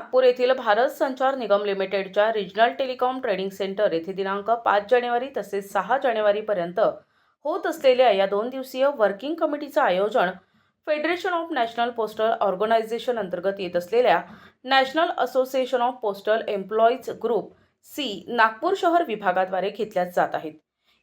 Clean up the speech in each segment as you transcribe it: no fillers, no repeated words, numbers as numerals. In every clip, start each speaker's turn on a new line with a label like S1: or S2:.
S1: नागपूर येथील भारत संचार निगम लिमिटेडच्या रिजनल टेलिकॉम ट्रेनिंग सेंटर येथे दिनांक 5 जानेवारी तसेच 6 जानेवारीपर्यंत होत असलेल्या या 2 दिवसीय वर्किंग कमिटीचं आयोजन federation of national postal organisation अंतर्गत येत असलेल्या national association of postal employees group C Nagpur शहर विभागाद्वारे घेतल्या जात आहेत।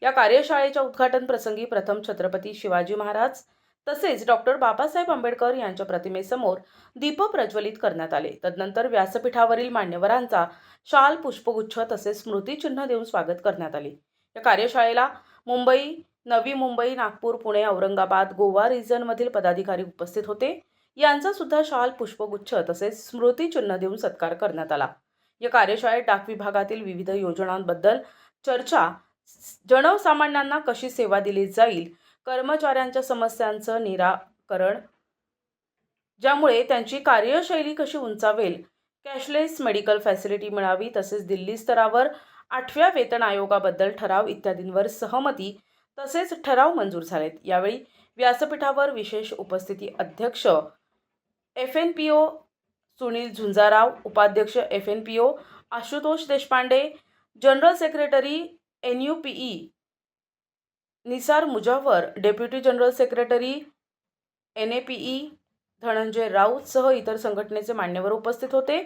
S1: या कार्यशाळेच्या उद्घाटन प्रसंगी प्रथम छत्रपती शिवाजी महाराज तसेच डॉक्टर बाबासाहेब आंबेडकर यांच्या प्रतिमेसमोर दीप प्रज्वलित करण्यात आले। तदनंतर व्यासपीठावरील मान्यवरांचा शाल, पुष्पगुच्छ तसेच स्मृतिचिन्ह देऊन स्वागत करण्यात आले। या कार्यशाळेला मुंबई, नवी मुंबई, नागपूर, पुणे, औरंगाबाद, गोवा रिजनमधील पदाधिकारी उपस्थित होते। यांचा सुद्धा शाल, पुष्पगुच्छ तसेच स्मृतिचिन्ह देऊन सत्कार करण्यात आला। या कार्यशाळेत डाक विभागातील विविध योजनांबद्दल चर्चा, जनसामान्यांना कशी सेवा दिली जाईल, कर्मचाऱ्यांच्या समस्यांचं निराकरण ज्यामुळे त्यांची कार्यशैली कशी उंचावेल, कॅशलेस मेडिकल फॅसिलिटी मिळावी तसेच दिल्ली स्तरावर 8व्या वेतन आयोगाबद्दल ठराव इत्यादींवर सहमती तसेच ठराव मंजूर झालेत। यावेळी व्यासपीठावर विशेष उपस्थिती अध्यक्ष FNPO सुनील झुंजाराव, उपाध्यक्ष FNPO Ashutosh Deshpande, general secretary NUPE Nisar Mujawar, deputy general secretary NAPE Dhananjay Raut सह इतर संघटनेचे मान्यवर उपस्थित होते।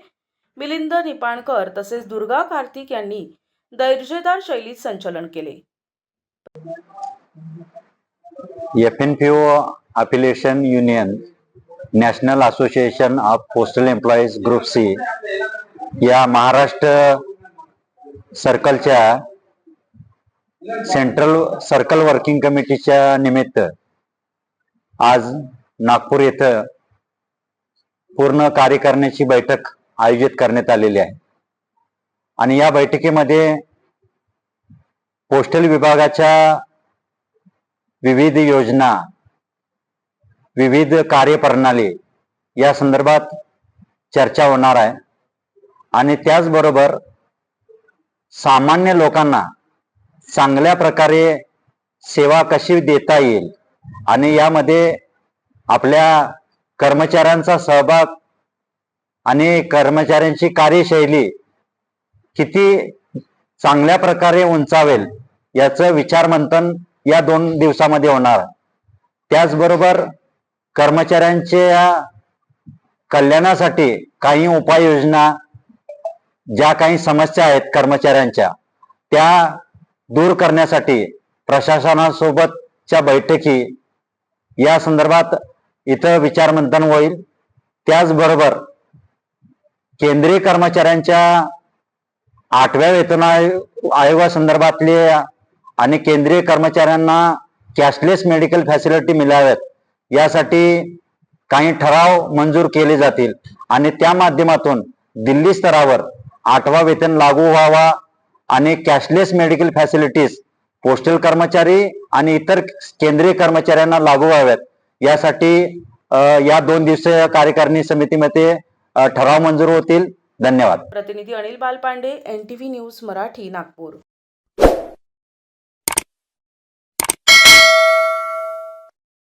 S1: मिलिंद निपाणकर तसेच दुर्गा कार्तिक यांनी दर्जेदार शैलीत संचलन केले।
S2: FNPO affiliation union, national association of postal employees group C या महाराष्ट्र सर्कलच्या सेंट्रल सर्कल वर्किंग कमिटीच्या निमित्त आज नागपूर येथे पूर्ण कार्यकारिणीची बैठक आयोजित करण्यात आलेली आहे। आणि या बैठकीमध्ये पोस्टल विभागाच्या विविध योजना, विविध कार्यप्रणाली या संदर्भात चर्चा होणार आहे। आणि त्याचबरोबर सामान्य लोकांना चांगल्या प्रकारे सेवा कशी देता येईल आणि यामध्ये आपल्या कर्मचाऱ्यांचा सहभाग आणि कर्मचाऱ्यांची कार्यशैली किती चांगल्या प्रकारे उंचावेल याचं विचारमंथन या 2 दिवसामध्ये होणार। त्याचबरोबर कर्मचाऱ्यांच्या कल्याणासाठी काही उपाययोजना, ज्या काही समस्या आहेत कर्मचाऱ्यांच्या, त्या दूर करण्यासाठी प्रशासनासोबतच्या बैठकी या संदर्भात इथं विचारमंथन होईल। त्याचबरोबर केंद्रीय कर्मचाऱ्यांच्या 8व्या वेतन आयोगासंदर्भातले आणि केंद्रीय कर्मचाऱ्यांना कॅशलेस मेडिकल फॅसिलिटी मिळाव्यात यासाठी काही ठराव मंजूर केले जातील आणि त्या माध्यमातून दिल्ली स्तरावर 8वा वेतन लागू व्हावा आणि कॅशलेस मेडिकल फॅसिलिटीज पोस्टल कर्मचारी आणि इतर केंद्रीय कर्मचाऱ्यांना लागू व्हाव्यात यासाठी या 2 दिवसीय कार्यकारिणी समितीमध्ये ठराव मंजूर होतील। धन्यवाद।
S1: प्रतिनिधी अनिल बालपांडे, NTV न्यूज मराठी, नागपूर।